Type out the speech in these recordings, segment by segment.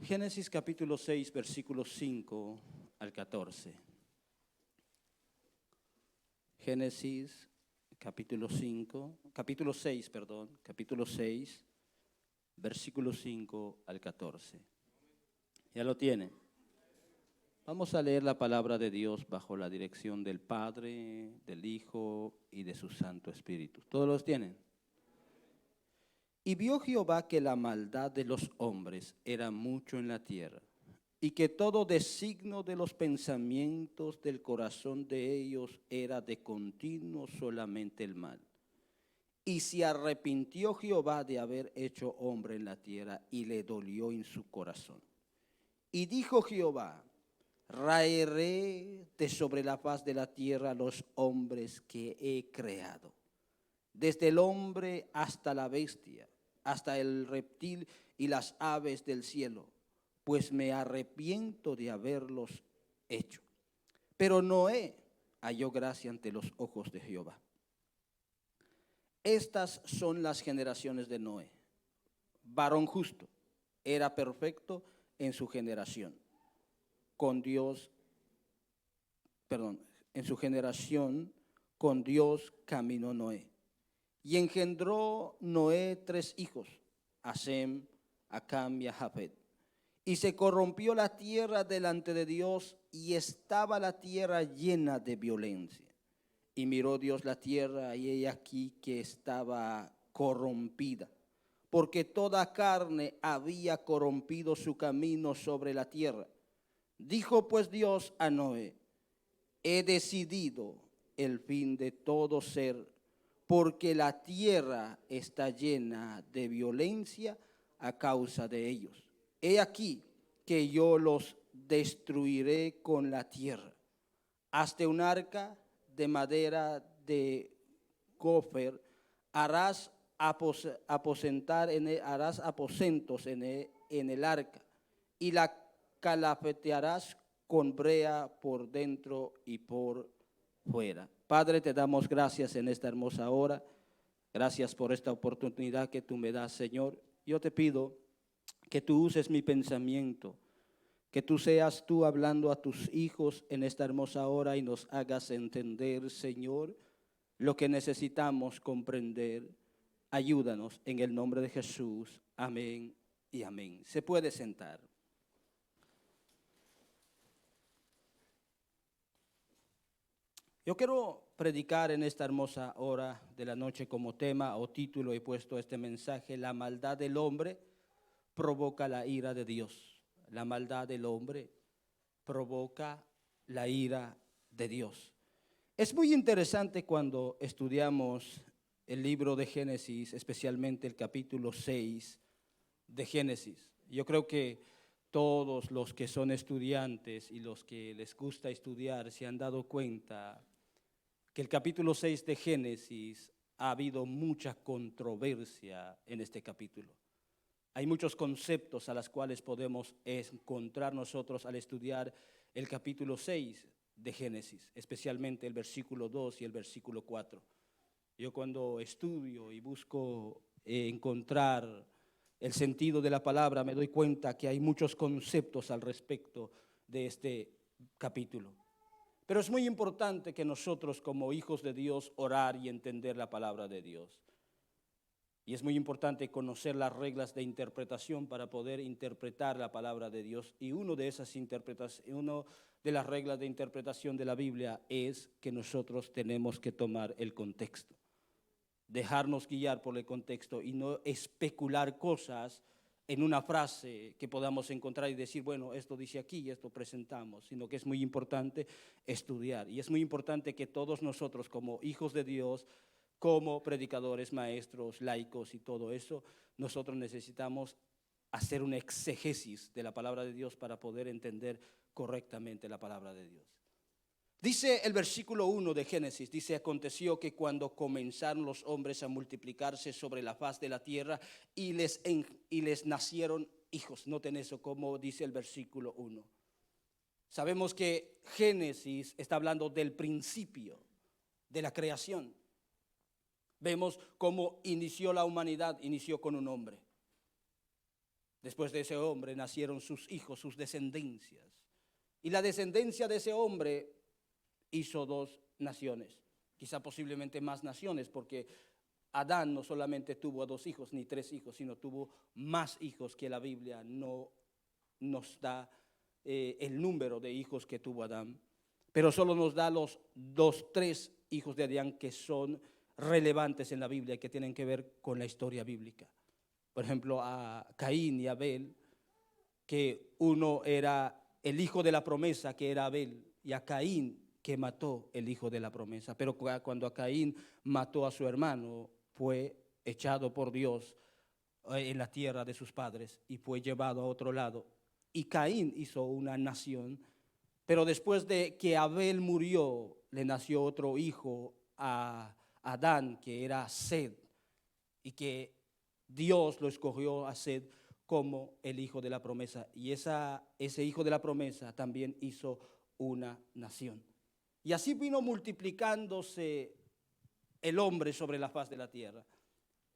Génesis capítulo 6, versículos 5 al 14. Génesis capítulo 6, capítulo 6, versículo 5 al 14. ¿Ya lo tiene? Vamos a leer la palabra de Dios bajo la dirección del Padre, del Hijo y de su Santo Espíritu. ¿Todos los tienen? Y vio Jehová que la maldad de los hombres era mucho en la tierra, y que todo designio de los pensamientos del corazón de ellos era de continuo solamente el mal. Y se arrepintió Jehová de haber hecho hombre en la tierra, y le dolió en su corazón. Y dijo Jehová: raeré de sobre la faz de la tierra los hombres que he creado, desde el hombre hasta la bestia, hasta el reptil y las aves del cielo, pues me arrepiento de haberlos hecho. Pero Noé halló gracia ante los ojos de Jehová. Estas son las generaciones de Noé. Varón justo, era perfecto en su generación. En su generación con Dios caminó Noé. Y engendró Noé 3 hijos, a Sem, a Cam y a Jafet. Y se corrompió la tierra delante de Dios, y estaba la tierra llena de violencia. Y miró Dios la tierra, y he aquí que estaba corrompida, porque toda carne había corrompido su camino sobre la tierra. Dijo pues Dios a Noé: he decidido el fin de todo ser, porque la tierra está llena de violencia a causa de ellos. He aquí que yo los destruiré con la tierra. Hazte un arca de madera de gofer, harás aposentos en el arca, y la calafetearás con brea por dentro y por fuera. Padre, te damos gracias en esta hermosa hora. Gracias por esta oportunidad que tú me das, Señor. Yo te pido que tú uses mi pensamiento, que tú seas tú hablando a tus hijos en esta hermosa hora y nos hagas entender, Señor, lo que necesitamos comprender. Ayúdanos en el nombre de Jesús. Amén y amén. Se puede sentar. Yo quiero predicar en esta hermosa hora de la noche como tema o título he puesto este mensaje: la maldad del hombre provoca la ira de Dios. La maldad del hombre provoca la ira de Dios. Es muy interesante cuando estudiamos el libro de Génesis, especialmente el capítulo 6 de Génesis. Yo creo que todos los que son estudiantes y los que les gusta estudiar se han dado cuenta que el capítulo 6 de Génesis ha habido mucha controversia en este capítulo. Hay muchos conceptos a los cuales podemos encontrar nosotros al estudiar el capítulo 6 de Génesis, especialmente el versículo 2 y el versículo 4. Yo cuando estudio y busco encontrar el sentido de la palabra, me doy cuenta que hay muchos conceptos al respecto de este capítulo. Pero es muy importante que nosotros como hijos de Dios orar y entender la palabra de Dios. Y es muy importante conocer las reglas de interpretación para poder interpretar la palabra de Dios. Y una de las reglas de interpretación de la Biblia es que nosotros tenemos que tomar el contexto. Dejarnos guiar por el contexto y no especular cosas en una frase que podamos encontrar y decir, bueno, esto dice aquí y esto presentamos, sino que es muy importante estudiar. Y es muy importante que todos nosotros como hijos de Dios, como predicadores, maestros, laicos y todo eso, nosotros necesitamos hacer una exégesis de la palabra de Dios para poder entender correctamente la palabra de Dios. Dice el versículo 1 de Génesis, dice: aconteció que cuando comenzaron los hombres a multiplicarse sobre la faz de la tierra y les nacieron hijos. Noten eso, como dice el versículo 1. Sabemos que Génesis está hablando del principio de la creación. Vemos cómo inició la humanidad, inició con un hombre. Después de ese hombre nacieron sus hijos, sus descendencias. Y la descendencia de ese hombre hizo dos naciones, quizá posiblemente más naciones, porque Adán no solamente tuvo dos hijos ni tres hijos, sino tuvo más hijos que la Biblia no nos da el número de hijos que tuvo Adán, pero solo nos da los tres hijos de Adán que son relevantes en la Biblia y que tienen que ver con la historia bíblica. Por ejemplo, a Caín y Abel, que uno era el hijo de la promesa, que era Abel, y a Caín, que mató el hijo de la promesa. Pero cuando a Caín mató a su hermano, fue echado por Dios en la tierra de sus padres y fue llevado a otro lado. Y Caín hizo una nación, pero después de que Abel murió, le nació otro hijo a Adán, que era Sed, y que Dios lo escogió a Sed como el hijo de la promesa. Y ese hijo de la promesa también hizo una nación. Y así vino multiplicándose el hombre sobre la faz de la tierra.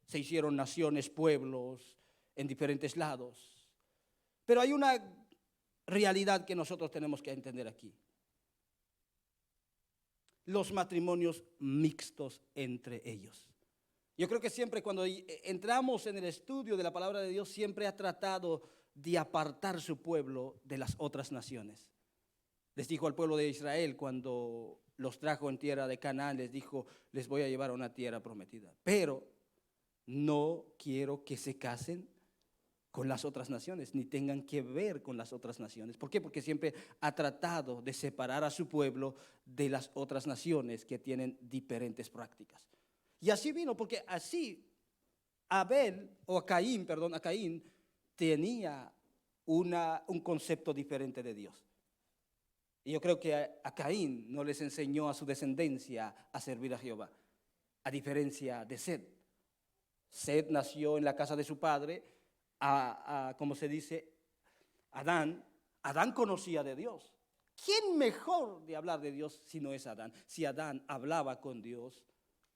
Se hicieron naciones, pueblos en diferentes lados. Pero hay una realidad que nosotros tenemos que entender aquí. Los matrimonios mixtos entre ellos. Yo creo que siempre cuando entramos en el estudio de la palabra de Dios, siempre ha tratado de apartar su pueblo de las otras naciones. Les dijo al pueblo de Israel cuando los trajo en tierra de Canaán, les dijo, les voy a llevar a una tierra prometida, pero no quiero que se casen con las otras naciones, ni tengan que ver con las otras naciones. ¿Por qué? Porque siempre ha tratado de separar a su pueblo de las otras naciones que tienen diferentes prácticas. Y así vino, porque así a Caín tenía un concepto diferente de Dios. Y yo creo que a Caín no les enseñó a su descendencia a servir a Jehová, a diferencia de Sed. Sed nació en la casa de su padre, como se dice, Adán conocía de Dios. ¿Quién mejor de hablar de Dios si no es Adán? Si Adán hablaba con Dios,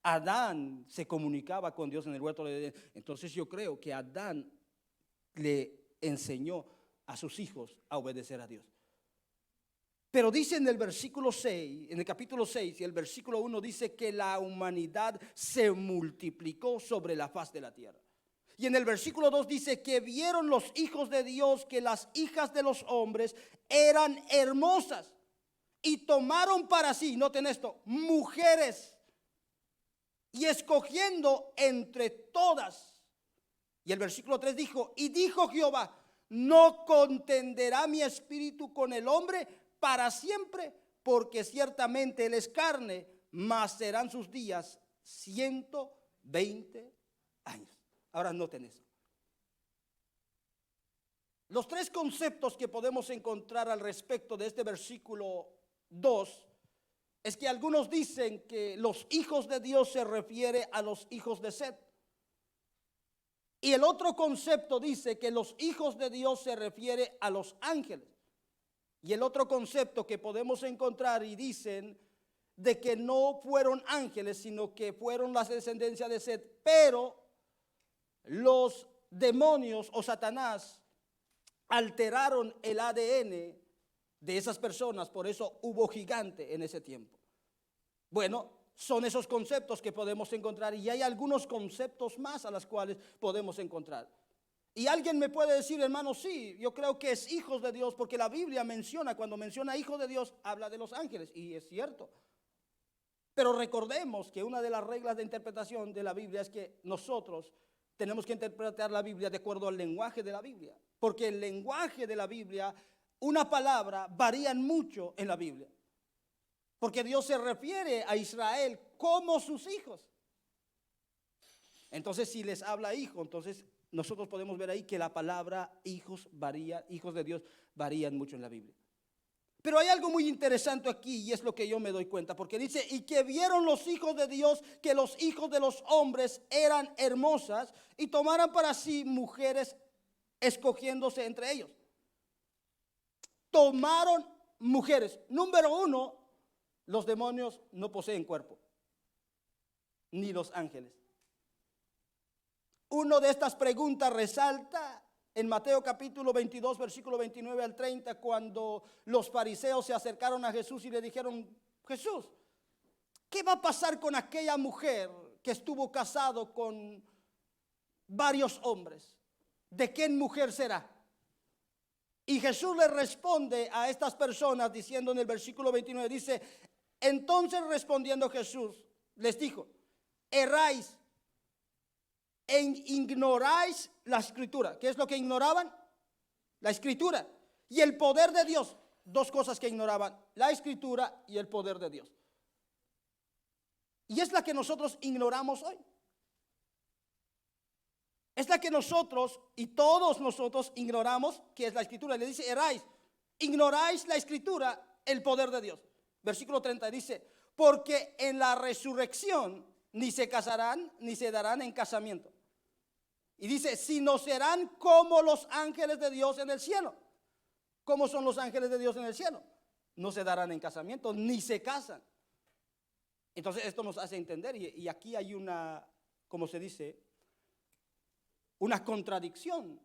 Adán se comunicaba con Dios en el huerto de Edén. Entonces yo creo que Adán le enseñó a sus hijos a obedecer a Dios. Pero dice en el versículo 6, en el capítulo 6 y el versículo 1 dice que la humanidad se multiplicó sobre la faz de la tierra. Y en el versículo 2 dice que vieron los hijos de Dios que las hijas de los hombres eran hermosas y tomaron para sí, noten esto, mujeres, y escogiendo entre todas. Y el versículo 3 dijo, y dijo Jehová, no contenderá mi espíritu con el hombre para siempre, porque ciertamente él es carne, mas serán sus días 120 años. Ahora noten eso. Los tres conceptos que podemos encontrar al respecto de este versículo 2 es que algunos dicen que los hijos de Dios se refiere a los hijos de Set. Y el otro concepto dice que los hijos de Dios se refiere a los ángeles. Y el otro concepto que podemos encontrar y dicen de que no fueron ángeles, sino que fueron la descendencia de Set, pero los demonios o Satanás alteraron el ADN de esas personas, por eso hubo gigante en ese tiempo. Bueno, son esos conceptos que podemos encontrar y hay algunos conceptos más a los cuales podemos encontrar. Y alguien me puede decir, hermano, sí, yo creo que es hijos de Dios, porque la Biblia menciona, cuando menciona hijos de Dios, habla de los ángeles, y es cierto. Pero recordemos que una de las reglas de interpretación de la Biblia es que nosotros tenemos que interpretar la Biblia de acuerdo al lenguaje de la Biblia, porque el lenguaje de la Biblia, una palabra varían mucho en la Biblia, porque Dios se refiere a Israel como sus hijos. Entonces, si les habla hijo, entonces nosotros podemos ver ahí que la palabra hijos varía, hijos de Dios varían mucho en la Biblia. Pero hay algo muy interesante aquí y es lo que yo me doy cuenta, porque dice, y que vieron los hijos de Dios que los hijos de los hombres eran hermosas y tomaran para sí mujeres escogiéndose entre ellos. Tomaron mujeres. Número uno, los demonios no poseen cuerpo, ni los ángeles. Una de estas preguntas resalta en Mateo capítulo 22, versículo 29 al 30, cuando los fariseos se acercaron a Jesús y le dijeron: Jesús, ¿qué va a pasar con aquella mujer que estuvo casado con varios hombres? ¿De qué mujer será? Y Jesús le responde a estas personas diciendo en el versículo 29, dice: entonces respondiendo Jesús les dijo: erráis e ignoráis la escritura. ¿Qué es lo que ignoraban? La escritura y el poder de Dios. Dos cosas que ignoraban: la escritura y el poder de Dios. Y es la que nosotros ignoramos hoy. Es la que nosotros y todos nosotros ignoramos, que es la escritura. Le dice: erráis, ignoráis la escritura, el poder de Dios. Versículo 30 dice: porque en la resurrección ni se casarán ni se darán en casamiento. Y dice: sino serán como los ángeles de Dios en el cielo. ¿Cómo son los ángeles de Dios en el cielo? No se darán en casamiento ni se casan. Entonces esto nos hace entender, y aquí hay una, como se dice, una contradicción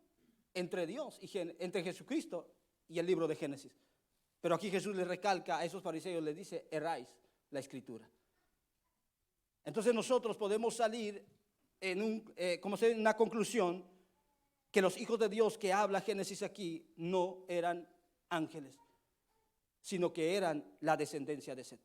entre Dios y entre Jesucristo y el libro de Génesis. Pero aquí Jesús le recalca a esos fariseos, les dice: erráis la escritura. Entonces nosotros podemos salir en una conclusión, que los hijos de Dios que habla Génesis aquí no eran ángeles, sino que eran la descendencia de Set.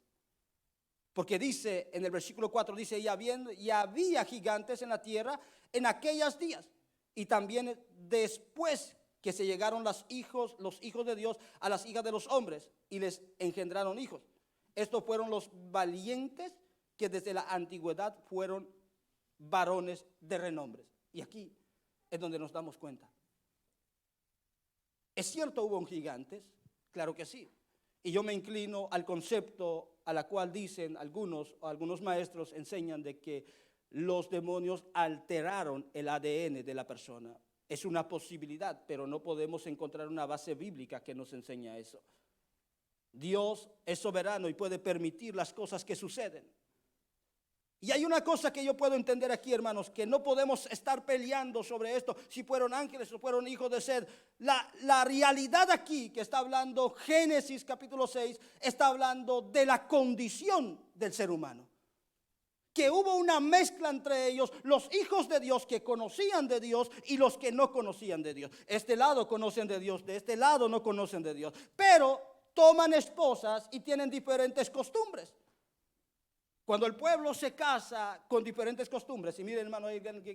Porque dice en el versículo 4, dice: y había gigantes en la tierra en aquellos días, y también después que se llegaron los hijos de Dios a las hijas de los hombres y les engendraron hijos. Estos fueron los valientes que desde la antigüedad fueron varones de renombre. Y aquí es donde nos damos cuenta. ¿Es cierto hubo gigantes? Claro que sí. Y yo me inclino al concepto a la cual dicen algunos maestros enseñan de que los demonios alteraron el ADN de la persona. Es una posibilidad, pero no podemos encontrar una base bíblica que nos enseña eso. Dios es soberano y puede permitir las cosas que suceden. Y hay una cosa que yo puedo entender aquí, hermanos, que no podemos estar peleando sobre esto, si fueron ángeles o fueron hijos de Set. La realidad aquí que está hablando Génesis capítulo 6, está hablando de la condición del ser humano. Que hubo una mezcla entre ellos, los hijos de Dios que conocían de Dios y los que no conocían de Dios. Este lado conocen de Dios, de este lado no conocen de Dios. Pero toman esposas y tienen diferentes costumbres. Cuando el pueblo se casa con diferentes costumbres, y miren, hermano,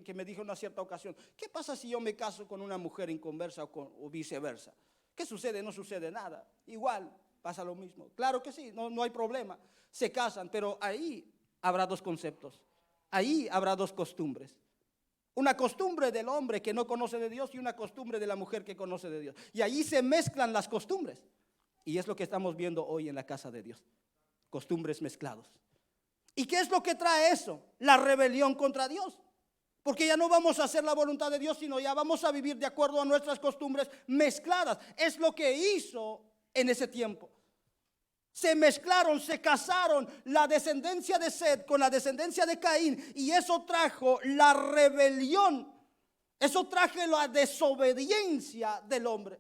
que me dijo en una cierta ocasión: ¿qué pasa si yo me caso con una mujer inconversa o viceversa? ¿Qué sucede? No sucede nada. Igual pasa lo mismo. Claro que sí, no hay problema. Se casan, pero ahí habrá dos conceptos. Ahí habrá dos costumbres. Una costumbre del hombre que no conoce de Dios y una costumbre de la mujer que conoce de Dios. Y allí se mezclan las costumbres. Y es lo que estamos viendo hoy en la casa de Dios. Costumbres mezclados. ¿Y qué es lo que trae eso? La rebelión contra Dios. Porque ya no vamos a hacer la voluntad de Dios, sino ya vamos a vivir de acuerdo a nuestras costumbres mezcladas. Es lo que hizo en ese tiempo. Se mezclaron, se casaron la descendencia de Set con la descendencia de Caín, y eso trajo la rebelión. Eso trajo la desobediencia del hombre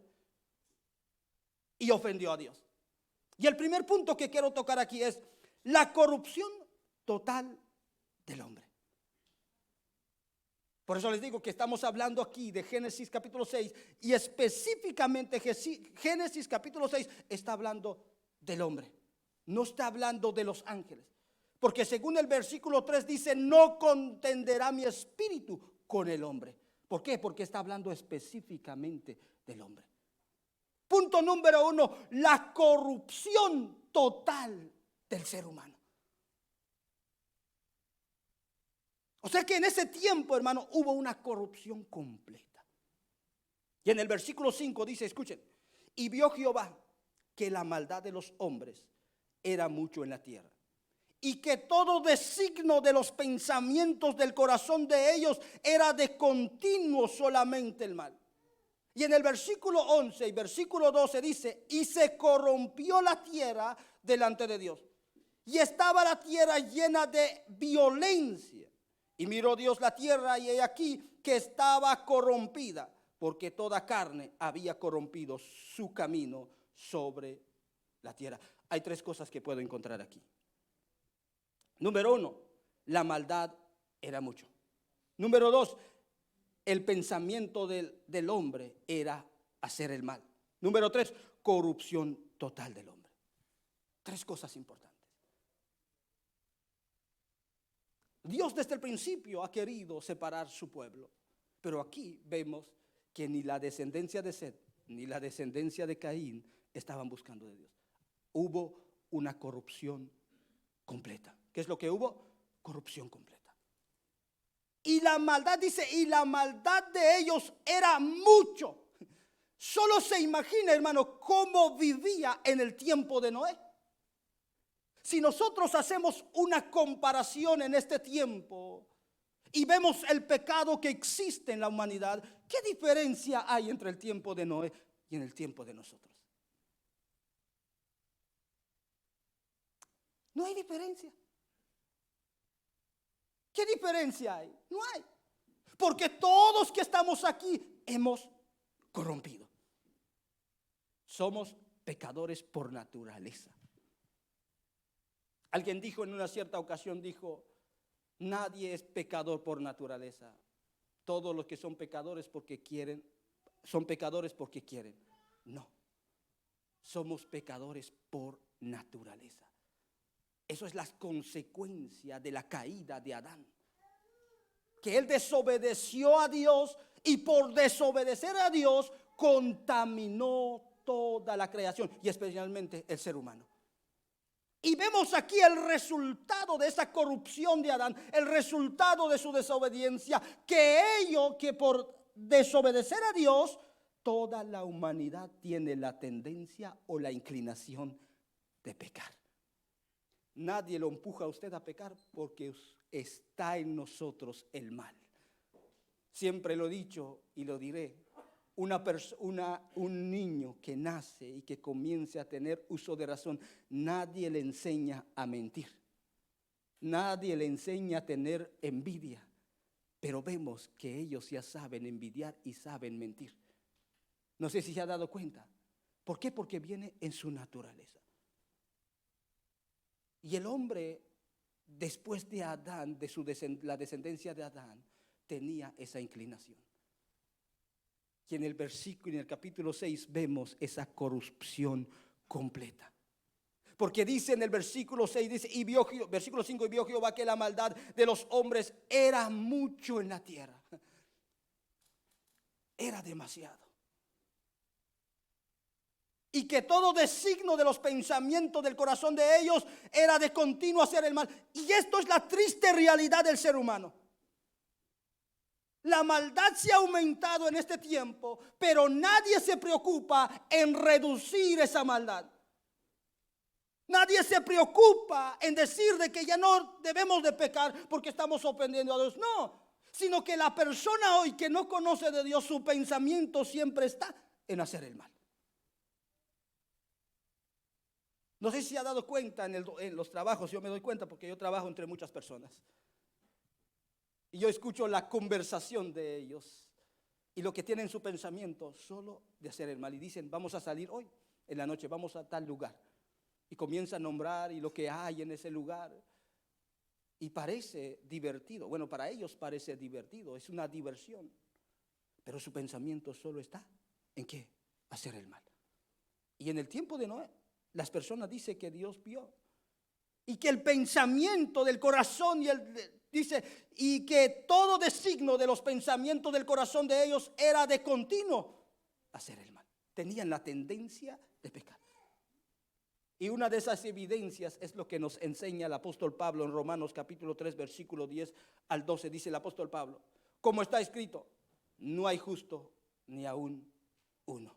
y ofendió a Dios. Y el primer punto que quiero tocar aquí es la corrupción total del hombre. Por eso les digo que estamos hablando aquí de Génesis capítulo 6, y específicamente Génesis capítulo 6 está hablando del hombre, no está hablando de los ángeles. Porque según el versículo 3 dice: no contenderá mi espíritu con el hombre. ¿Por qué? Porque está hablando específicamente del hombre. Punto número 1, la corrupción total del ser humano. O sea que en ese tiempo, hermano, hubo una corrupción completa. Y en el versículo 5 dice, escuchen: y vio Jehová que la maldad de los hombres era mucho en la tierra, y que todo designio de los pensamientos del corazón de ellos era de continuo solamente el mal. Y en el versículo 11 y versículo 12 dice: y se corrompió la tierra delante de Dios, y estaba la tierra llena de violencia. Y miró Dios la tierra, y he aquí que estaba corrompida, porque toda carne había corrompido su camino sobre la tierra. Hay tres cosas que puedo encontrar aquí. Número uno, la maldad era mucho. Número dos, el pensamiento del hombre era hacer el mal. Número tres, corrupción total del hombre. Tres cosas importantes. Dios desde el principio ha querido separar su pueblo, pero aquí vemos que ni la descendencia de Set ni la descendencia de Caín estaban buscando de Dios. Hubo una corrupción completa. ¿Qué es lo que hubo? Corrupción completa. Y la maldad, dice, y la maldad de ellos era mucho. Solo se imagina, hermano, cómo vivía en el tiempo de Noé. Si nosotros hacemos una comparación en este tiempo y vemos el pecado que existe en la humanidad, ¿qué diferencia hay entre el tiempo de Noé y en el tiempo de nosotros? No hay diferencia. ¿Qué diferencia hay? No hay. Porque todos que estamos aquí hemos corrompido. Somos pecadores por naturaleza. Alguien dijo en una cierta ocasión, dijo, nadie es pecador por naturaleza. Todos los que son pecadores porque quieren, son pecadores porque quieren. No, somos pecadores por naturaleza. Eso es la consecuencia de la caída de Adán. Que él desobedeció a Dios y por desobedecer a Dios contaminó toda la creación y especialmente el ser humano. Y vemos aquí el resultado de esa corrupción de Adán, el resultado de su desobediencia, que por desobedecer a Dios, toda la humanidad tiene la tendencia o la inclinación de pecar. Nadie lo empuja a usted a pecar porque está en nosotros el mal. Siempre lo he dicho y lo diré. Un niño que nace y que comience a tener uso de razón, nadie le enseña a mentir. Nadie le enseña a tener envidia. Pero vemos que ellos ya saben envidiar y saben mentir. No sé si se ha dado cuenta. ¿Por qué? Porque viene en su naturaleza. Y el hombre, después de Adán, la descendencia de Adán, tenía esa inclinación. Y en el capítulo 6 vemos esa corrupción completa. Porque dice en el versículo 6, dice, versículo 5, y vio Jehová que la maldad de los hombres era mucho en la tierra. Era demasiado. Y que todo designo de los pensamientos del corazón de ellos era de continuo hacer el mal. Y esto es la triste realidad del ser humano. La maldad se ha aumentado en este tiempo, pero nadie se preocupa en reducir esa maldad. Nadie se preocupa en decir de que ya no debemos de pecar porque estamos ofendiendo a Dios. No, sino que la persona hoy que no conoce de Dios, su pensamiento siempre está en hacer el mal. No sé si se ha dado cuenta en los trabajos, yo me doy cuenta porque yo trabajo entre muchas personas. Y yo escucho la conversación de ellos y lo que tienen en su pensamiento solo de hacer el mal. Y dicen, vamos a salir hoy, en la noche, vamos a tal lugar. Y comienza a nombrar y lo que hay en ese lugar. Y parece divertido. Bueno, para ellos parece divertido, es una diversión. Pero su pensamiento solo está en ¿qué? Hacer el mal. Y en el tiempo de Noé, las personas dicen que Dios vio. Y que el pensamiento del corazón dice, y que todo designo de los pensamientos del corazón de ellos era de continuo hacer el mal. Tenían la tendencia de pecar. Y una de esas evidencias es lo que nos enseña el apóstol Pablo en Romanos capítulo 3, versículo 10 al 12. Dice el apóstol Pablo, como está escrito, no hay justo ni aún uno.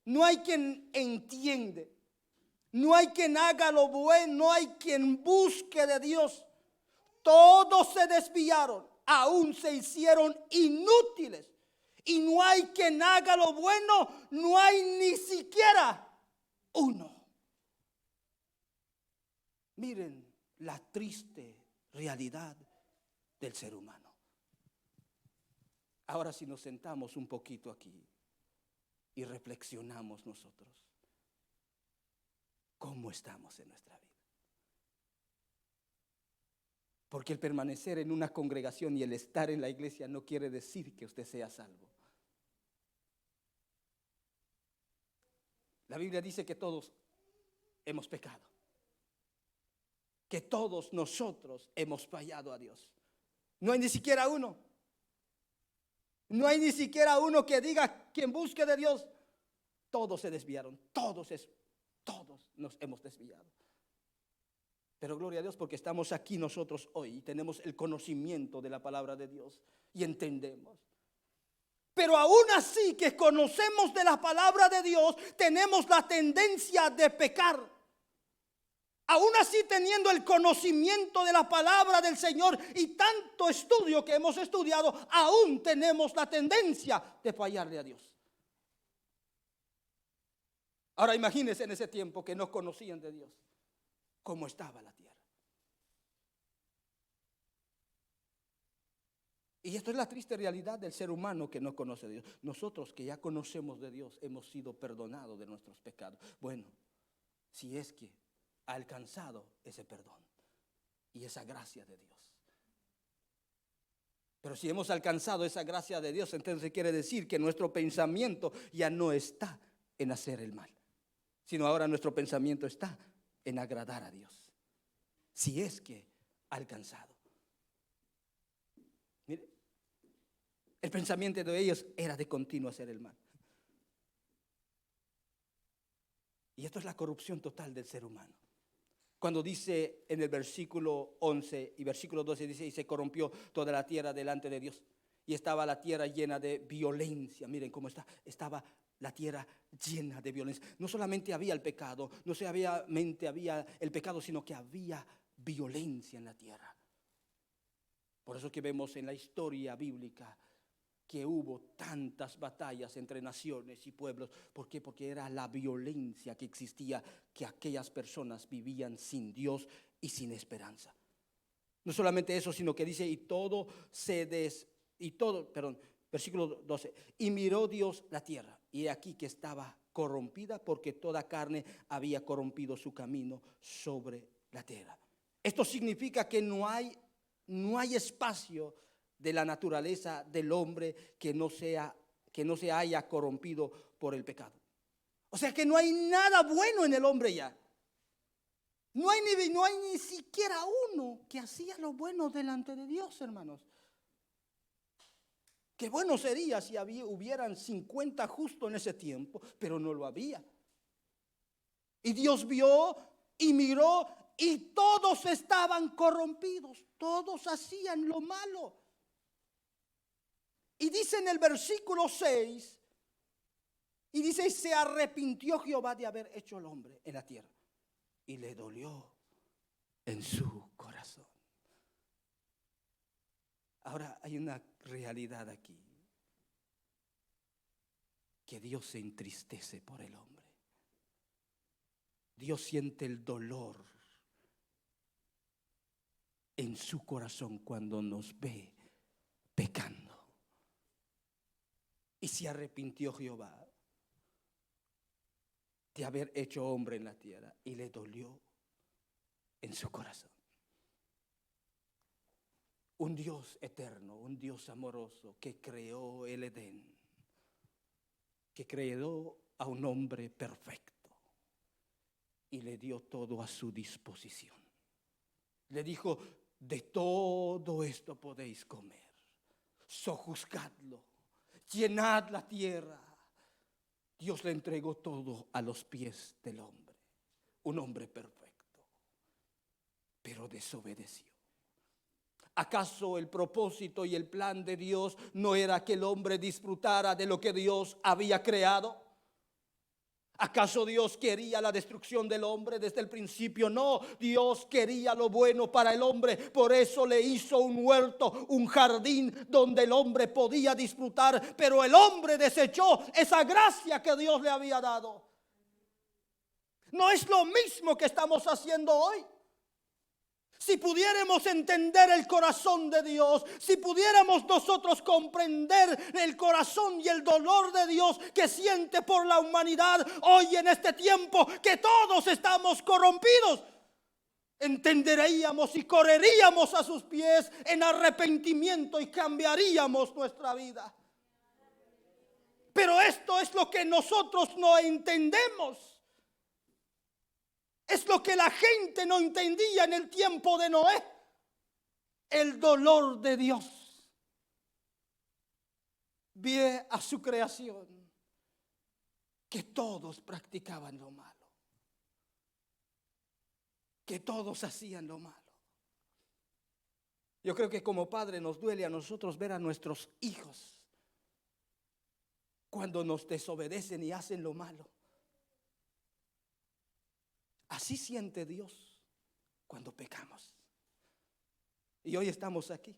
No hay quien entiende. No hay quien haga lo bueno, no hay quien busque de Dios. Todos se desviaron, aún se hicieron inútiles. Y no hay quien haga lo bueno, no hay ni siquiera uno. Miren la triste realidad del ser humano. Ahora si nos sentamos un poquito aquí y reflexionamos nosotros, ¿cómo estamos en nuestra vida? Porque el permanecer en una congregación y el estar en la iglesia no quiere decir que usted sea salvo. La Biblia dice que todos hemos pecado, que todos nosotros hemos fallado a Dios. No hay ni siquiera uno. No hay ni siquiera uno que diga quien busque de Dios. Todos se desviaron, todos nos hemos desviado. Pero gloria a Dios porque estamos aquí nosotros hoy y tenemos el conocimiento de la palabra de Dios y entendemos. Pero aún así que conocemos de la palabra de Dios, tenemos la tendencia de pecar. Aún así teniendo el conocimiento de la palabra del Señor y tanto estudio que hemos estudiado, aún tenemos la tendencia de fallarle a Dios. Ahora imagínense en ese tiempo que no conocían de Dios, cómo estaba la tierra. Y esto es la triste realidad del ser humano que no conoce de Dios. Nosotros que ya conocemos de Dios hemos sido perdonados de nuestros pecados. Bueno, si es que ha alcanzado ese perdón y esa gracia de Dios. Pero si hemos alcanzado esa gracia de Dios, entonces quiere decir que nuestro pensamiento ya no está en hacer el mal, sino ahora nuestro pensamiento está en agradar a Dios. Si es que ha alcanzado. Mire, el pensamiento de ellos era de continuo hacer el mal. Y esto es la corrupción total del ser humano. Cuando dice en el versículo 11 y versículo 12 dice, y se corrompió toda la tierra delante de Dios. Y estaba la tierra llena de violencia. Miren cómo estaba la tierra llena de violencia. No solamente había el pecado, no solamente había el pecado, sino que había violencia en la tierra. Por eso que vemos en la historia bíblica que hubo tantas batallas entre naciones y pueblos. ¿Por qué? Porque era la violencia que existía, que aquellas personas vivían sin Dios y sin esperanza. No solamente eso, sino que dice, versículo 12, y miró Dios la tierra, y he aquí que estaba corrompida, porque toda carne había corrompido su camino sobre la tierra. Esto significa que no hay espacio de la naturaleza del hombre que no se haya corrompido por el pecado. O sea que no hay nada bueno en el hombre ya. No hay ni siquiera uno que hacía lo bueno delante de Dios, hermanos. Qué bueno sería si hubieran 50 justos en ese tiempo, pero no lo había. Y Dios vio y miró y todos estaban corrompidos, todos hacían lo malo. Y dice en el versículo 6, y dice, se arrepintió Jehová de haber hecho el hombre en la tierra. Y le dolió en su corazón. Ahora hay una realidad aquí. Que Dios se entristece por el hombre. Dios siente el dolor en su corazón cuando nos ve pecando. Y se arrepintió Jehová de haber hecho hombre en la tierra y le dolió en su corazón. Un Dios eterno, un Dios amoroso que creó el Edén, que creó a un hombre perfecto y le dio todo a su disposición. Le dijo, de todo esto podéis comer, sojuzgadlo, llenad la tierra. Dios le entregó todo a los pies del hombre, un hombre perfecto, pero desobedeció. ¿Acaso el propósito y el plan de Dios no era que el hombre disfrutara de lo que Dios había creado? ¿Acaso Dios quería la destrucción del hombre desde el principio? No, Dios quería lo bueno para el hombre. Por eso le hizo un huerto, un jardín donde el hombre podía disfrutar. Pero el hombre desechó esa gracia que Dios le había dado. No es lo mismo que estamos haciendo hoy. Si pudiéramos entender el corazón de Dios, si pudiéramos nosotros comprender el corazón y el dolor de Dios que siente por la humanidad hoy en este tiempo, que todos estamos corrompidos, entenderíamos y correríamos a sus pies en arrepentimiento y cambiaríamos nuestra vida. Pero esto es lo que nosotros no entendemos. Es lo que la gente no entendía en el tiempo de Noé. El dolor de Dios. Vi a su creación que todos practicaban lo malo. Que todos hacían lo malo. Yo creo que como padre nos duele a nosotros ver a nuestros hijos cuando nos desobedecen y hacen lo malo. Así siente Dios cuando pecamos. Y hoy estamos aquí.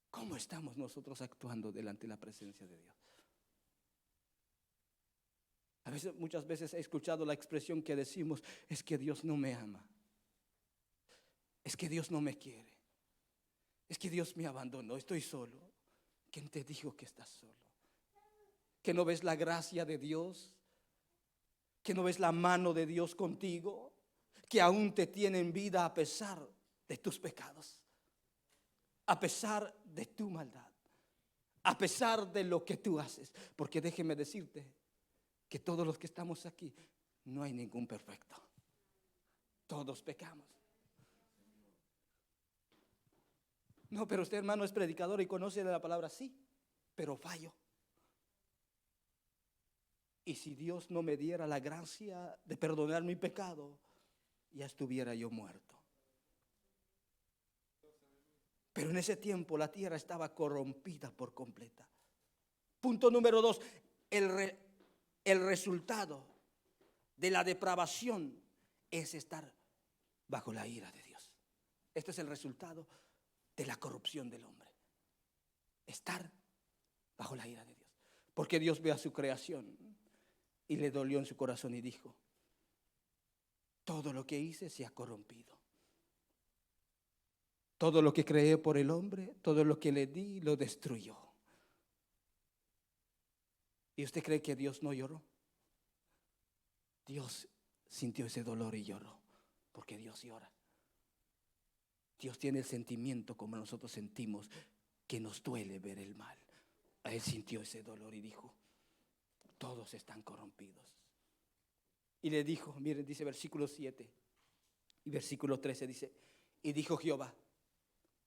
¿Cómo estamos nosotros actuando delante de la presencia de Dios? Muchas veces he escuchado la expresión que decimos: es que Dios no me ama. Es que Dios no me quiere. Es que Dios me abandonó, estoy solo. ¿Quién te dijo que estás solo? ¿Que no ves la gracia de Dios? ¿Que no ves la mano de Dios contigo? Que aún te tiene en vida a pesar de tus pecados, a pesar de tu maldad, a pesar de lo que tú haces. Porque déjeme decirte que todos los que estamos aquí, no hay ningún perfecto. Todos pecamos. No, pero usted, hermano, es predicador y conoce la palabra. Sí, pero fallo. Y si Dios no me diera la gracia de perdonar mi pecado, ya estuviera yo muerto. Pero en ese tiempo la tierra estaba corrompida por completa. Punto número 2, el resultado de la depravación es estar bajo la ira de Dios. Este es el resultado de la corrupción del hombre. Estar bajo la ira de Dios. Porque Dios ve a su creación y le dolió en su corazón y dijo: todo lo que hice se ha corrompido. Todo lo que creé por el hombre, todo lo que le di, lo destruyó. ¿Y usted cree que Dios no lloró? Dios sintió ese dolor y lloró, porque Dios llora. Dios tiene el sentimiento como nosotros sentimos, que nos duele ver el mal. Él sintió ese dolor y dijo: todos están corrompidos. Y le dijo, miren, dice versículo 7 y versículo 13, dice: y dijo Jehová: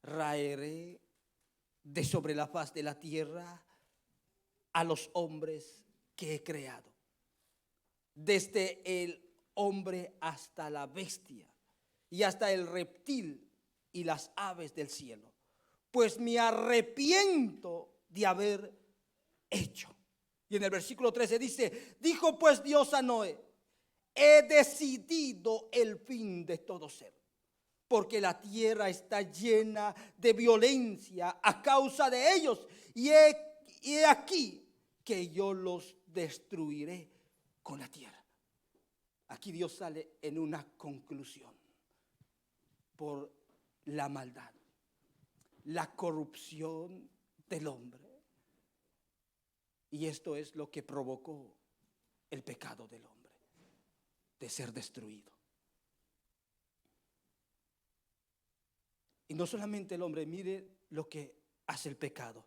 raeré de sobre la faz de la tierra a los hombres que he creado, desde el hombre hasta la bestia y hasta el reptil y las aves del cielo, pues me arrepiento de haber hecho. Y en el versículo 13 dice: dijo pues Dios a Noé: he decidido el fin de todo ser, porque la tierra está llena de violencia a causa de ellos, y he aquí que yo los destruiré con la tierra. Aquí Dios sale en una conclusión por la maldad, la corrupción del hombre. Y esto es lo que provocó el pecado del hombre, de ser destruido. Y no solamente el hombre, mire lo que hace el pecado: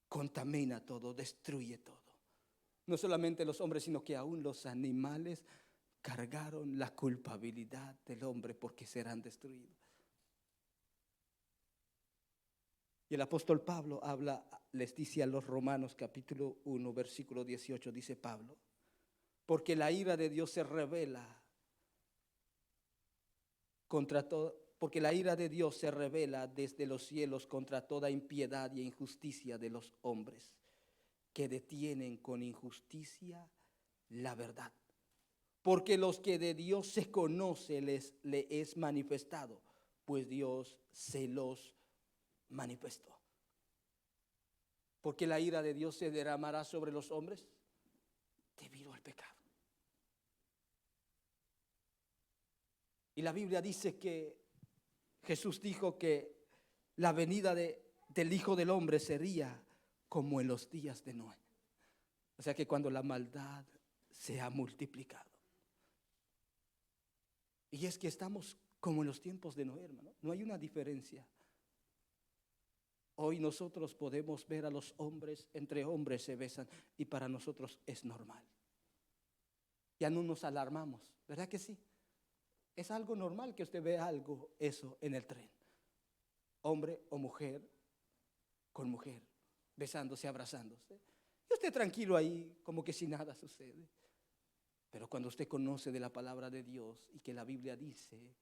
contamina todo, destruye todo. No solamente los hombres, sino que aún los animales cargaron la culpabilidad del hombre, porque serán destruidos. Y el apóstol Pablo les dice a los Romanos capítulo 1 versículo 18, dice Pablo: porque la ira de Dios se revela contra todo. Porque la ira de Dios se revela desde los cielos contra toda impiedad y injusticia de los hombres, que detienen con injusticia la verdad. Porque los que de Dios se conoce le es manifestado, pues Dios se los manifestó. Porque la ira de Dios se derramará sobre los hombres debido al pecado. Y la Biblia dice que Jesús dijo que la venida del Hijo del Hombre sería como en los días de Noé. O sea que cuando la maldad se ha multiplicado. Y es que estamos como en los tiempos de Noé, hermano. No hay una diferencia. Hoy nosotros podemos ver a los hombres, entre hombres se besan, y para nosotros es normal. Ya no nos alarmamos, ¿verdad que sí? Es algo normal que usted vea algo, eso en el tren. Hombre o mujer con mujer, besándose, abrazándose. Y usted tranquilo ahí, como que si nada sucede. Pero cuando usted conoce de la palabra de Dios y que la Biblia dice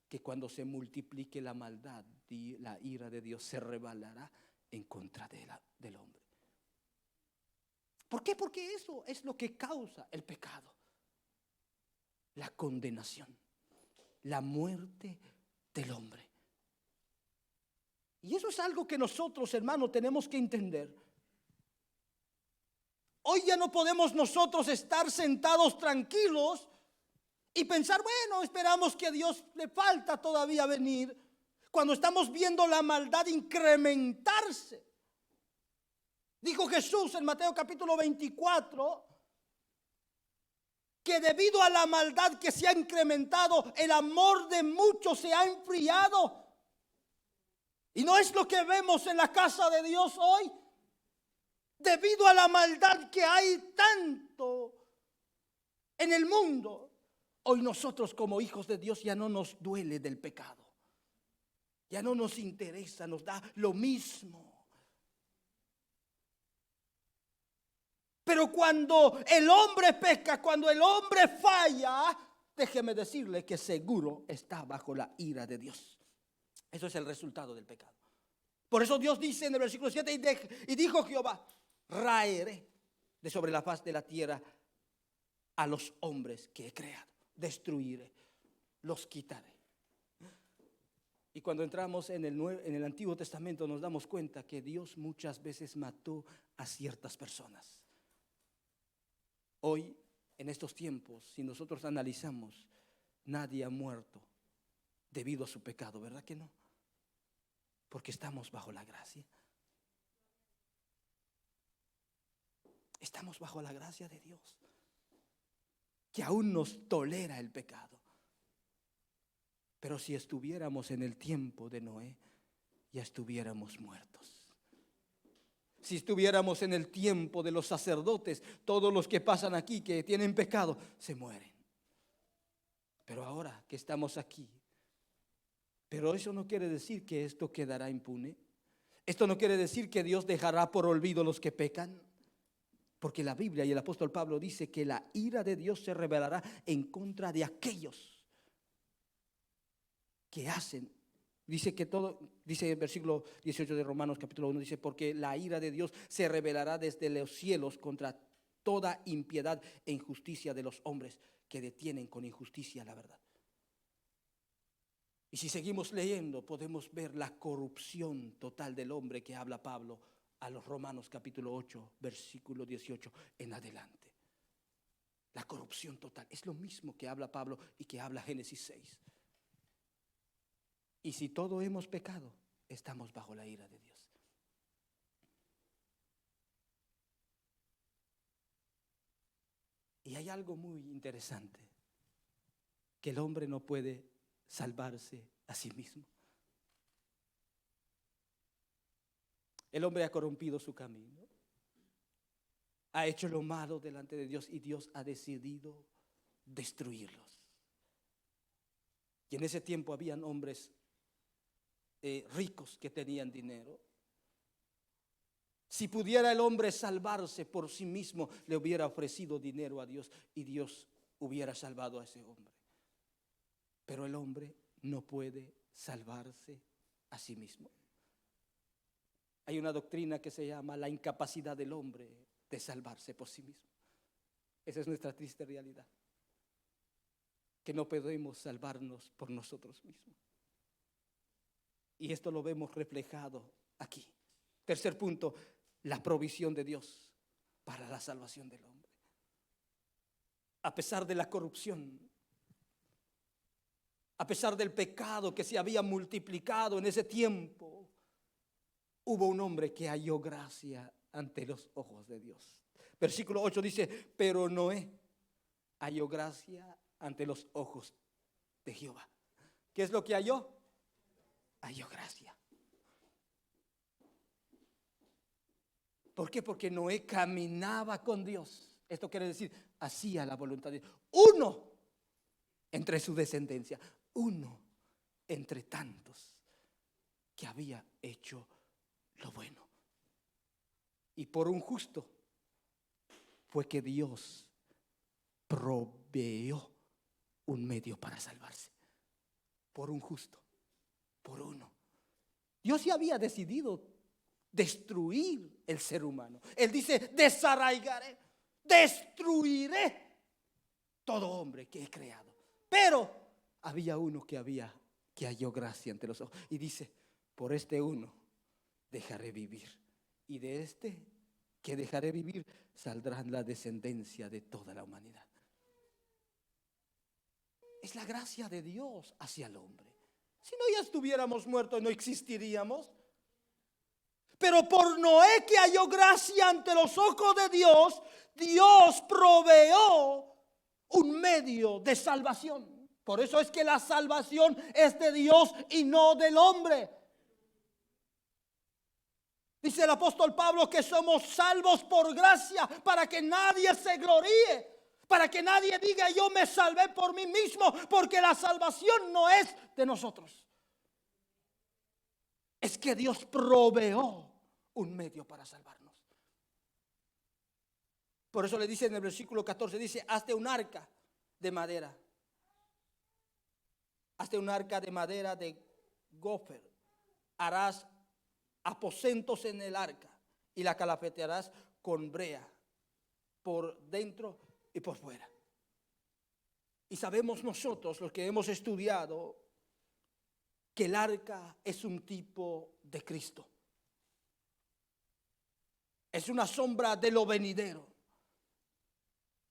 que cuando se multiplique la maldad, la ira de Dios se revelará en contra del hombre. ¿Por qué? Porque eso es lo que causa el pecado. La condenación, la muerte del hombre. Y eso es algo que nosotros, hermanos, tenemos que entender. Hoy ya no podemos nosotros estar sentados tranquilos y pensar, bueno, esperamos que a Dios le falta todavía venir, cuando estamos viendo la maldad incrementarse. Dijo Jesús en Mateo capítulo 24 que debido a la maldad que se ha incrementado, el amor de muchos se ha enfriado. Y no es lo que vemos en la casa de Dios hoy. Debido a la maldad que hay tanto en el mundo, hoy nosotros como hijos de Dios ya no nos duele del pecado. Ya no nos interesa, nos da lo mismo. Pero cuando el hombre peca, cuando el hombre falla, déjeme decirle que seguro está bajo la ira de Dios. Eso es el resultado del pecado. Por eso Dios dice en el versículo 7, y dijo Jehová, raeré de sobre la faz de la tierra a los hombres que he creado, destruiré, los quitaré. Y cuando entramos en el Antiguo Testamento nos damos cuenta que Dios muchas veces mató a ciertas personas. Hoy, en estos tiempos, si nosotros analizamos, nadie ha muerto debido a su pecado, ¿verdad que no? Porque estamos bajo la gracia. Estamos bajo la gracia de Dios, que aún nos tolera el pecado. Pero si estuviéramos en el tiempo de Noé, ya estuviéramos muertos. Si estuviéramos en el tiempo de los sacerdotes, todos los que pasan aquí que tienen pecado, se mueren. Pero ahora que estamos aquí, pero eso no quiere decir que esto quedará impune. Esto no quiere decir que Dios dejará por olvido a los que pecan. Porque la Biblia y el apóstol Pablo dice que la ira de Dios se revelará en contra de aquellos que hacen. Dice que todo, dice el versículo 18 de Romanos capítulo 1, dice, porque la ira de Dios se revelará desde los cielos contra toda impiedad e injusticia de los hombres que detienen con injusticia la verdad. Y si seguimos leyendo, podemos ver la corrupción total del hombre que habla Pablo a los Romanos capítulo 8, versículo 18 en adelante. La corrupción total es lo mismo que habla Pablo y que habla Génesis 6. Y si todos hemos pecado, estamos bajo la ira de Dios. Y hay algo muy interesante, que el hombre no puede salvarse a sí mismo. El hombre ha corrompido su camino, ha hecho lo malo delante de Dios y Dios ha decidido destruirlos. Y en ese tiempo habían hombres ricos que tenían dinero. Si pudiera el hombre salvarse por sí mismo, le hubiera ofrecido dinero a Dios y Dios hubiera salvado a ese hombre. Pero el hombre no puede salvarse a sí mismo. Hay una doctrina que se llama la incapacidad del hombre de salvarse por sí mismo. Esa es nuestra triste realidad, que no podemos salvarnos por nosotros mismos. Y esto lo vemos reflejado aquí. Tercer punto, la provisión de Dios para la salvación del hombre. A pesar de la corrupción, A pesar del pecado que se había multiplicado en ese tiempo, hubo un hombre que halló gracia ante los ojos de Dios. Versículo 8 dice, pero Noé halló gracia ante los ojos de Jehová. ¿Qué es lo que halló? Halló gracia. ¿Por qué? Porque Noé caminaba con Dios. Esto quiere decir, hacía la voluntad de Dios. Uno entre su descendencia, uno entre tantos que había hecho lo bueno. Y por un justo fue que Dios proveyó un medio para salvarse. Por un justo, por uno. Dios ya había decidido destruir el ser humano. Él dice, desarraigaré, destruiré todo hombre que he creado. Pero había uno que halló gracia ante los ojos. Y dice, por este uno dejaré vivir. Y de este que dejaré vivir saldrán la descendencia de toda la humanidad. Es la gracia de Dios hacia el hombre. Si no, ya estuviéramos muertos, no existiríamos. Pero por Noé, que halló gracia ante los ojos de Dios, Dios proveyó un medio de salvación. Por eso es que la salvación es de Dios y no del hombre. Dice el apóstol Pablo que somos salvos por gracia, para que nadie se gloríe, para que nadie diga yo me salvé por mí mismo, porque la salvación no es de nosotros. Es que Dios proveyó un medio para salvarnos. Por eso le dice en el versículo 14, dice, hazte un arca de madera. Hazte un arca de madera de gofer. Harás aposentos en el arca y la calafetearás con brea por dentro y por fuera. Y sabemos nosotros, los que hemos estudiado, que el arca es un tipo de Cristo. Es una sombra de lo venidero,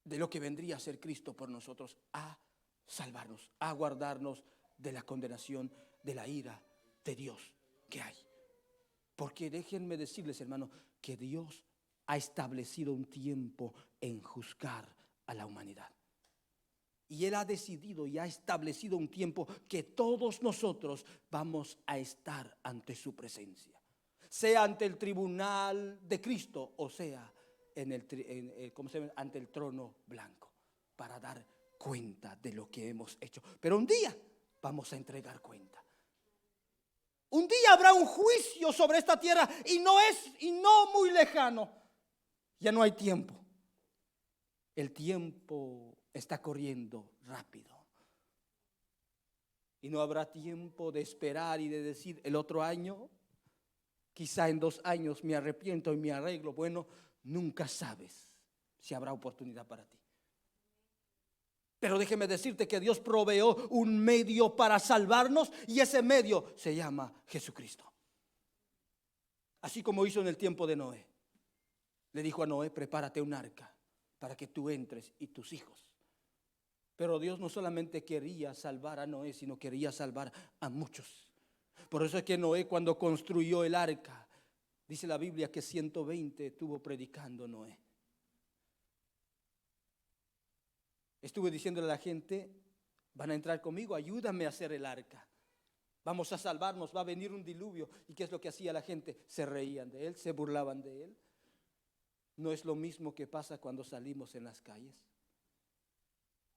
de lo que vendría a ser Cristo por nosotros, a salvarnos, a guardarnos de la condenación, de la ira de Dios que hay. Porque déjenme decirles, hermanos, que Dios ha establecido un tiempo en juzgar a la humanidad. Y Él ha decidido y ha establecido un tiempo que todos nosotros vamos a estar ante su presencia. Sea ante el tribunal de Cristo o sea ante el trono blanco, para dar cuenta de lo que hemos hecho. Pero un día vamos a entregar cuenta. Un día habrá un juicio sobre esta tierra y no muy lejano. Ya no hay tiempo. El tiempo está corriendo rápido. Y no habrá tiempo de esperar y de decir el otro año, quizá en 2 años me arrepiento y me arreglo. Bueno, nunca sabes si habrá oportunidad para ti. Pero déjeme decirte que Dios proveyó un medio para salvarnos y ese medio se llama Jesucristo. Así como hizo en el tiempo de Noé. Le dijo a Noé, prepárate un arca para que tú entres y tus hijos. Pero Dios no solamente quería salvar a Noé, sino quería salvar a muchos. Por eso es que Noé, cuando construyó el arca, dice la Biblia que 120 estuvo predicando Noé. Estuve diciéndole a la gente, van a entrar conmigo, ayúdame a hacer el arca. Vamos a salvarnos, va a venir un diluvio. ¿Y qué es lo que hacía la gente? Se reían de él, se burlaban de él. No es lo mismo que pasa cuando salimos en las calles.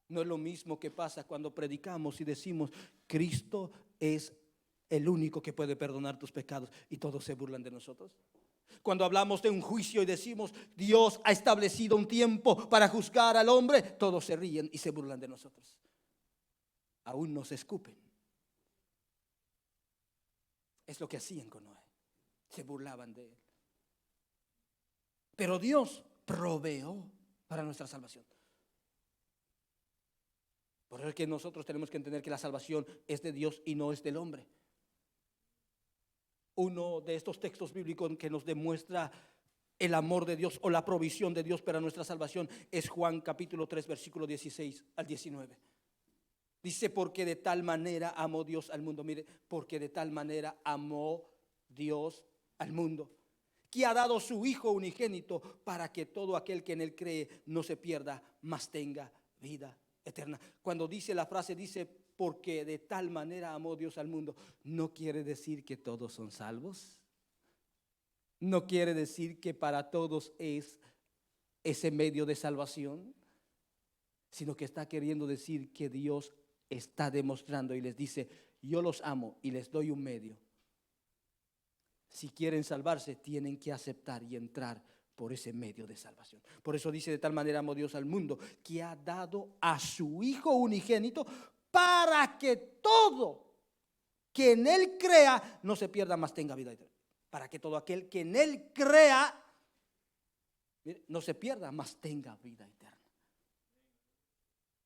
No es lo mismo que pasa cuando predicamos y decimos, Cristo es el único que puede perdonar tus pecados, y todos se burlan de nosotros. Cuando hablamos de un juicio y decimos, Dios ha establecido un tiempo para juzgar al hombre, todos se ríen y se burlan de nosotros. Aún nos escupen. Es lo que hacían con Noé. Se burlaban de él. Pero Dios proveyó para nuestra salvación. Por eso es que nosotros tenemos que entender que la salvación es de Dios y no es del hombre. Uno de estos textos bíblicos que nos demuestra el amor de Dios o la provisión de Dios para nuestra salvación es Juan capítulo 3 versículo 16 al 19. Dice, porque de tal manera amó Dios al mundo. Mire, porque de tal manera amó Dios al mundo, que ha dado su Hijo unigénito para que todo aquel que en él cree no se pierda, mas tenga vida eterna. Cuando dice la frase, dice, porque de tal manera amó Dios al mundo, no quiere decir que todos son salvos. No quiere decir que para todos es ese medio de salvación, sino que está queriendo decir que Dios está demostrando y les dice, yo los amo y les doy un medio. Si quieren salvarse, tienen que aceptar y entrar por ese medio de salvación. Por eso dice, de tal manera amó Dios al mundo, que ha dado a su Hijo unigénito para que todo que en él crea no se pierda, mas tenga vida eterna. Para que todo aquel que en él crea no se pierda, mas tenga vida eterna.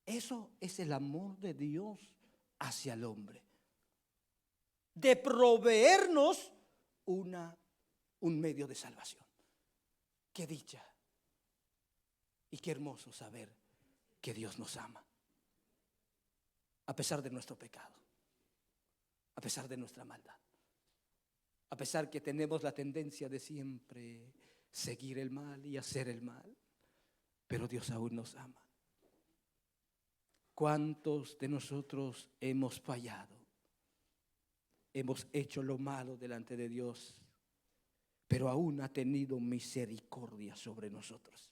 Eso es el amor de Dios hacia el hombre, de proveernos un medio de salvación. Qué dicha y qué hermoso saber que Dios nos ama, a pesar de nuestro pecado, a pesar de nuestra maldad, a pesar que tenemos la tendencia de siempre seguir el mal y hacer el mal, pero Dios aún nos ama. ¿Cuántos de nosotros hemos fallado? Hemos hecho lo malo delante de Dios, pero aún ha tenido misericordia sobre nosotros.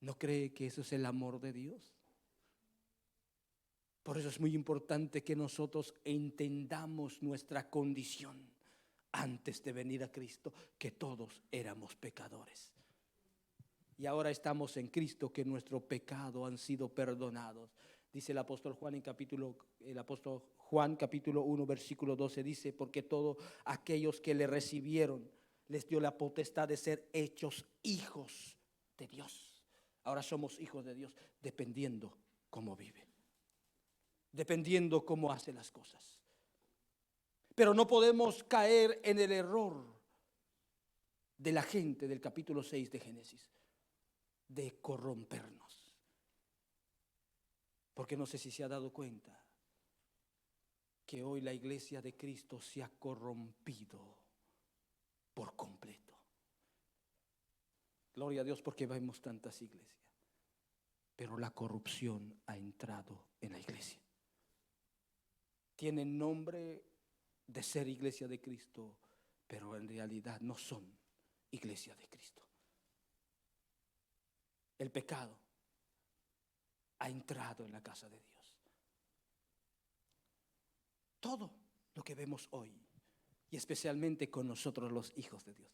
¿No cree que eso es el amor de Dios? Por eso es muy importante que nosotros entendamos nuestra condición antes de venir a Cristo, que todos éramos pecadores. Y ahora estamos en Cristo, que nuestro pecado han sido perdonados. Dice el apóstol Juan capítulo 1 versículo 12, dice, porque todos aquellos que le recibieron les dio la potestad de ser hechos hijos de Dios. Ahora somos hijos de Dios dependiendo cómo vive, dependiendo cómo hace las cosas. Pero no podemos caer en el error de la gente del capítulo 6 de Génesis, de corrompernos. Porque no sé si se ha dado cuenta que hoy la iglesia de Cristo se ha corrompido por completo. Gloria a Dios porque vemos tantas iglesias, pero la corrupción ha entrado en la iglesia. Tienen nombre de ser iglesia de Cristo, pero en realidad no son iglesia de Cristo. El pecado ha entrado en la casa de Dios. Todo lo que vemos hoy, y especialmente con nosotros los hijos de Dios,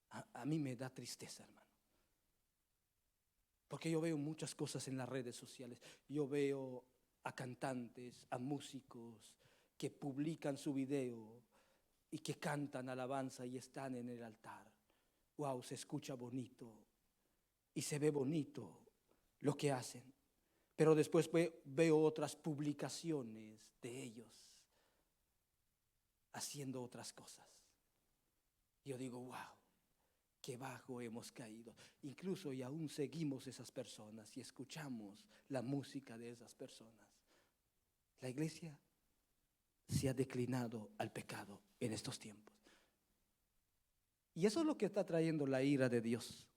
a mí me da tristeza, hermano, porque yo veo muchas cosas en las redes sociales. Yo veo a cantantes, a músicos que publican su video y que cantan alabanza y están en el altar. Wow, se escucha bonito y se ve bonito lo que hacen, pero después veo otras publicaciones de ellos haciendo otras cosas. Yo digo, wow, qué bajo hemos caído. Incluso y aún seguimos esas personas y escuchamos la música de esas personas. La iglesia se ha declinado al pecado en estos tiempos. Y eso es lo que está trayendo la ira de Dios.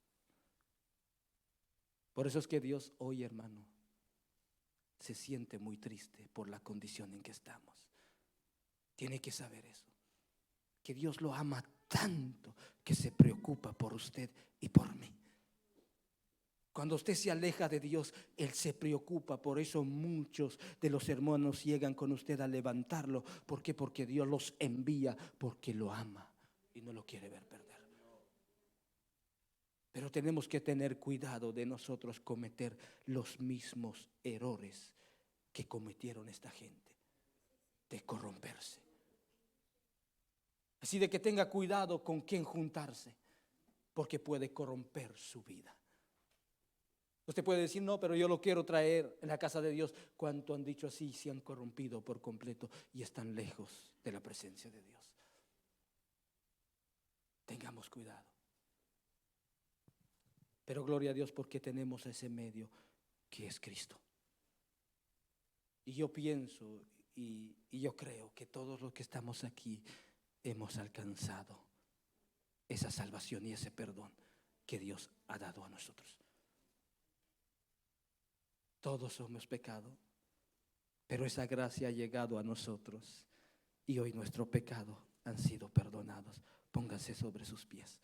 Por eso es que Dios hoy, hermano, se siente muy triste por la condición en que estamos. Tiene que saber eso, que Dios lo ama tanto que se preocupa por usted y por mí. Cuando usted se aleja de Dios, Él se preocupa. Por eso muchos de los hermanos llegan con usted a levantarlo. ¿Por qué? Porque Dios los envía, porque lo ama y no lo quiere ver perder. Pero tenemos que tener cuidado de nosotros cometer los mismos errores que cometieron esta gente, de corromperse. Así de que tenga cuidado con quién juntarse, porque puede corromper su vida. Usted puede decir, no, pero yo lo quiero traer en la casa de Dios. ¿Cuánto han dicho así? Se han corrompido por completo y están lejos de la presencia de Dios. Tengamos cuidado. Pero gloria a Dios porque tenemos ese medio que es Cristo. Y yo pienso y yo creo que todos los que estamos aquí hemos alcanzado esa salvación y ese perdón que Dios ha dado a nosotros. Todos hemos pecado, pero esa gracia ha llegado a nosotros y hoy nuestros pecados han sido perdonados. Pónganse sobre sus pies.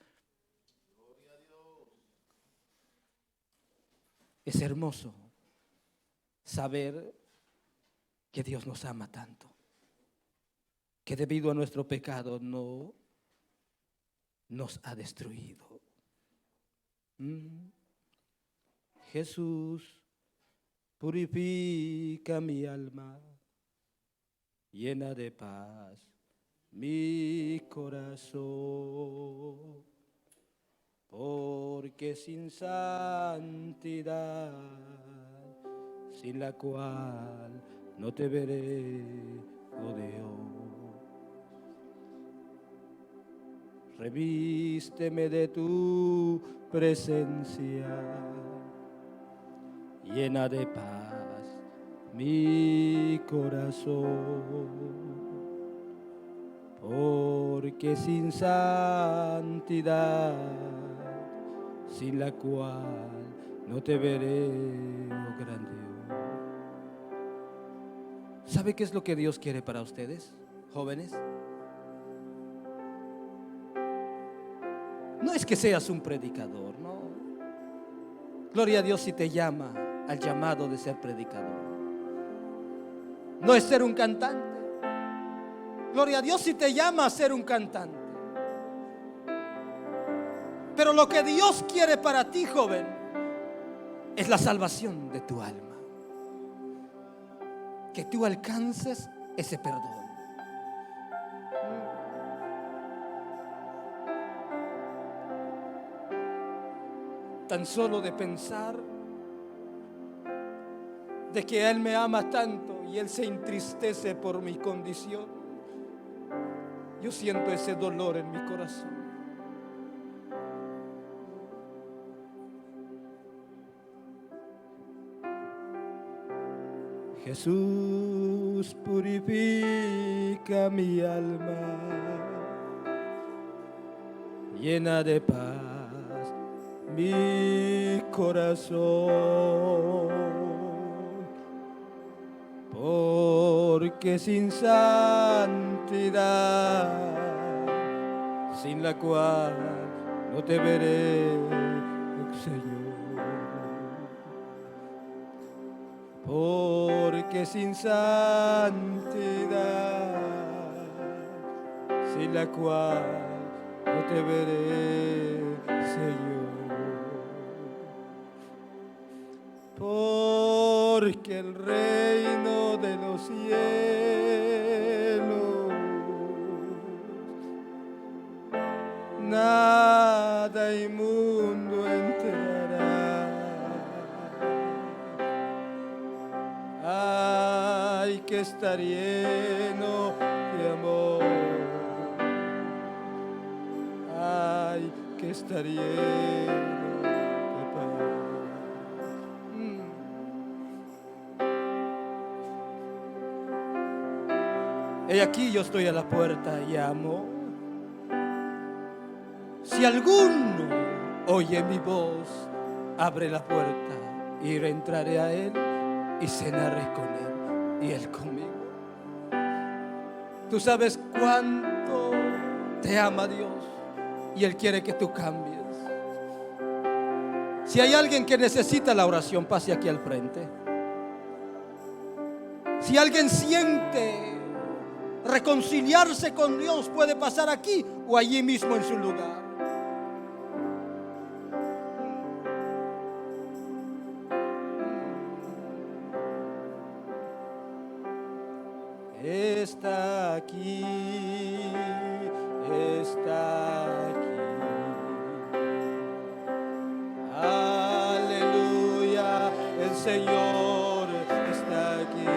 Es hermoso saber que Dios nos ama tanto, que debido a nuestro pecado no nos ha destruido. Jesús, purifica mi alma, llena de paz mi corazón, porque sin santidad, sin la cual no te veré, oh Dios. Revísteme de tu presencia, llena de paz mi corazón, porque sin santidad, sin la cual no te veré, oh gran Dios. ¿Sabe qué es lo que Dios quiere para ustedes, jóvenes? No es que seas un predicador, no. Gloria a Dios si te llama al llamado de ser predicador. No es ser un cantante. Gloria a Dios si te llama a ser un cantante. Pero lo que Dios quiere para ti, joven, es la salvación de tu alma. Que tú alcances ese perdón. Tan solo de pensar de que Él me ama tanto y Él se entristece por mi condición, yo siento ese dolor en mi corazón. Jesús, purifica mi alma, llena de paz mi corazón, porque sin santidad, sin la cual no te veré, Señor. Porque sin santidad, sin la cual no te veré, Señor. Porque el reino de los cielos nada inmundo entrará. Hay que estar lleno de amor. Hay que estar lleno de paz. He aquí yo estoy a la puerta y llamo. Si alguno oye mi voz, abre la puerta y entraré a él y cenaré con él y él conmigo. Tú sabes cuánto te ama Dios y Él quiere que tú cambies. Si hay alguien que necesita la oración, pase aquí al frente. Si alguien siente reconciliarse con Dios, puede pasar aquí o allí mismo en su lugar. Está aquí, está aquí. Aleluya, el Señor está aquí.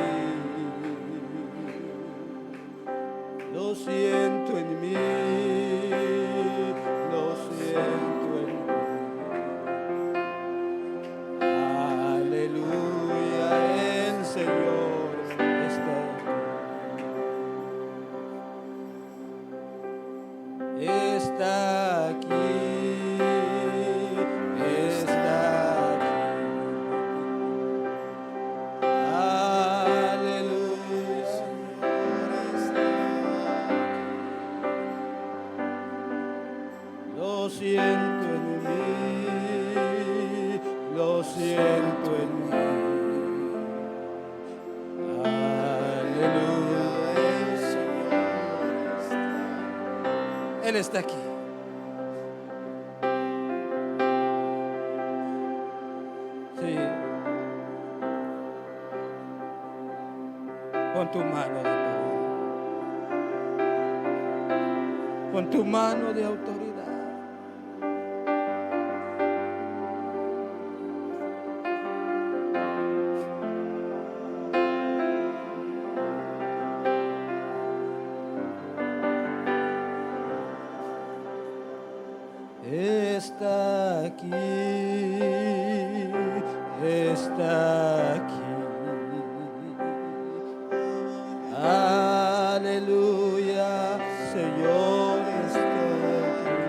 Lo siento en mí, lo siento en mí. Aleluya, el Señor está aquí, está aquí. Aleluya, Señor está aquí. Lo siento en mí, lo siento en mí. Aleluya, el Señor está. Él está aquí. Sí. Pon tu mano de poder. Pon tu mano de autoridad. Está aquí, está aquí. Aleluya, Señor está aquí.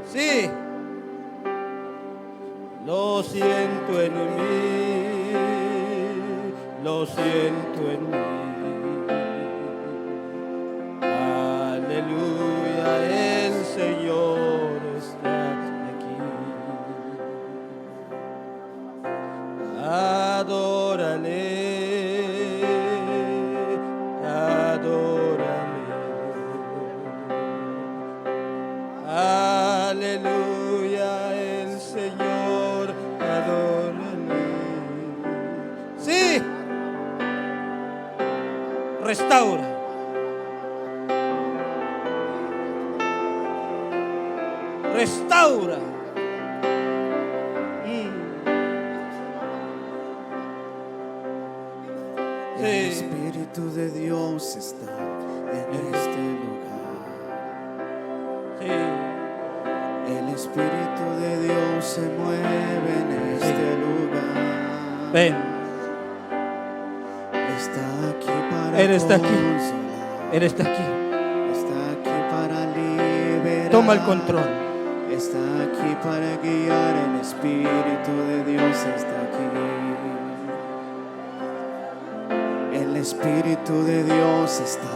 Sí, lo siento en mí, lo siento en mí. Aleluya, el Señor está aquí. Adórale, adórale. Aleluya, el Señor, adórale. Sí, restaura. Restaura. El Espíritu de Dios está en este lugar. Sí. El Espíritu de Dios se mueve en este lugar. Ven. Está aquí para Él está aquí. consolar. Él está aquí. Está aquí para liberar. Toma el control. Está aquí para guiar. El Espíritu de Dios está aquí. El Espíritu de Dios está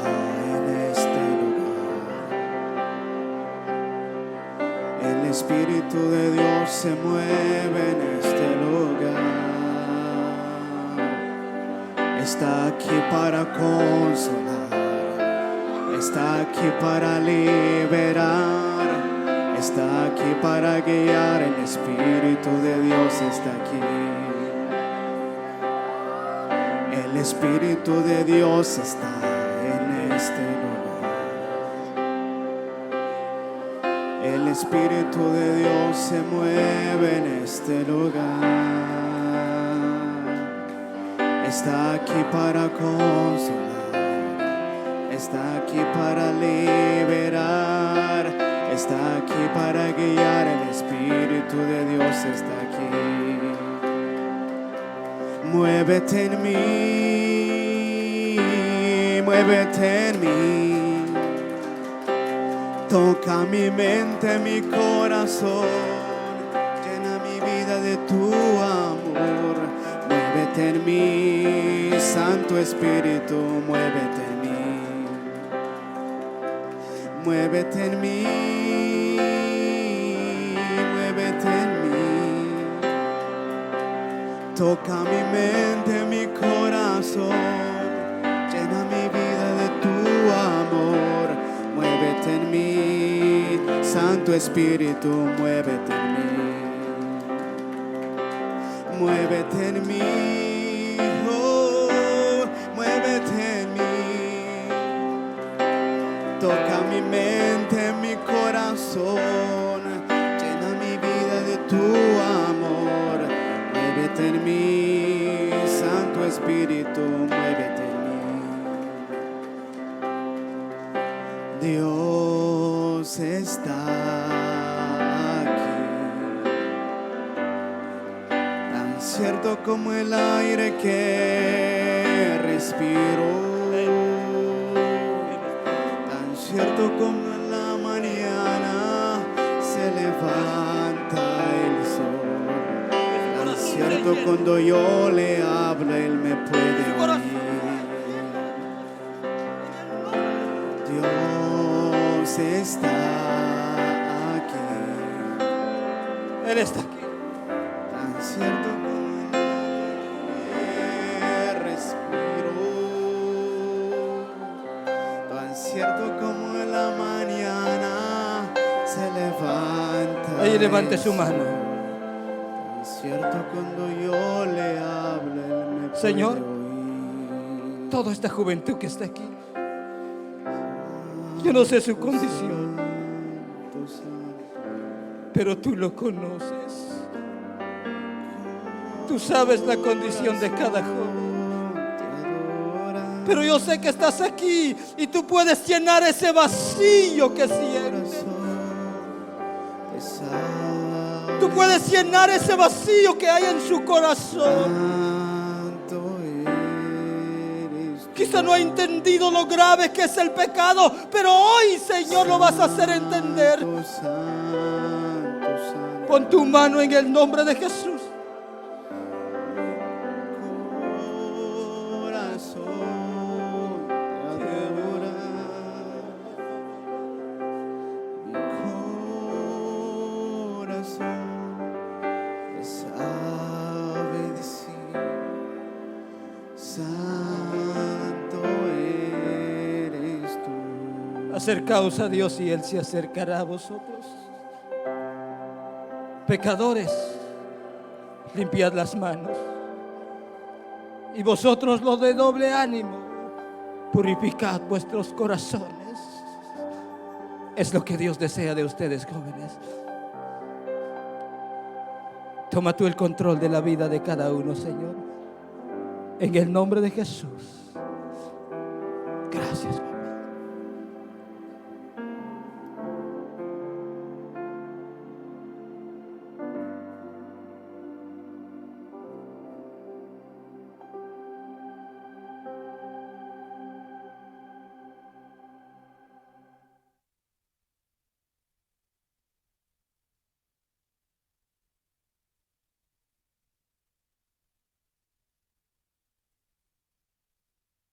en este lugar. El Espíritu de Dios se mueve en este lugar. Está aquí para consolar. Está aquí para liberar. Está aquí para guiar. El Espíritu de Dios está aquí. El Espíritu de Dios está en este lugar. El Espíritu de Dios se mueve en este lugar. Está aquí para consolar. Está aquí para liberar. Está aquí para guiar. El Espíritu de Dios está aquí. Muévete en mí, muévete en mí. Toca mi mente, mi corazón. Llena mi vida de tu amor. Muévete en mí, Santo Espíritu, muévete en mí. Muévete en mí, muévete en mí. Toca mi mente, mi corazón, llena mi vida de tu amor. Muévete en mí, Santo Espíritu, muévete en mí. Muévete en mí, oh, muévete en mí. Toca mi mente, mi corazón, llena mi vida de tu amor. Muévete en mí, Santo Espíritu, muévete en mí. Dios está aquí, tan cierto como el aire que respiro, tan cierto como la mañana levanta el sol. Tan cierto cuando yo le hablo, Él me puede oír. Dios está aquí. Él está aquí. Tan cierto como respiro, tan cierto como en la mañana se levanta. Ahí levante el su mano. sol. Tan cierto cuando yo le hablo, Él me puede Señor, oír. Toda esta juventud que está aquí, yo no sé su condición, Santo, santo. pero tú lo conoces. Tú sabes la condición de cada joven. Pero yo sé que estás aquí y tú puedes llenar ese vacío que sientes. Tú puedes llenar ese vacío que hay en su corazón. Quizá no ha entendido lo grave que es el pecado, pero hoy, Señor, lo vas a hacer entender. Pon tu mano en el nombre de Jesús. Acercaos a Dios y Él se acercará a vosotros. Pecadores, limpiad las manos. Y vosotros los de doble ánimo, purificad vuestros corazones. Es lo que Dios desea de ustedes, jóvenes. Toma tú el control de la vida de cada uno, Señor. En el nombre de Jesús. Gracias, Padre.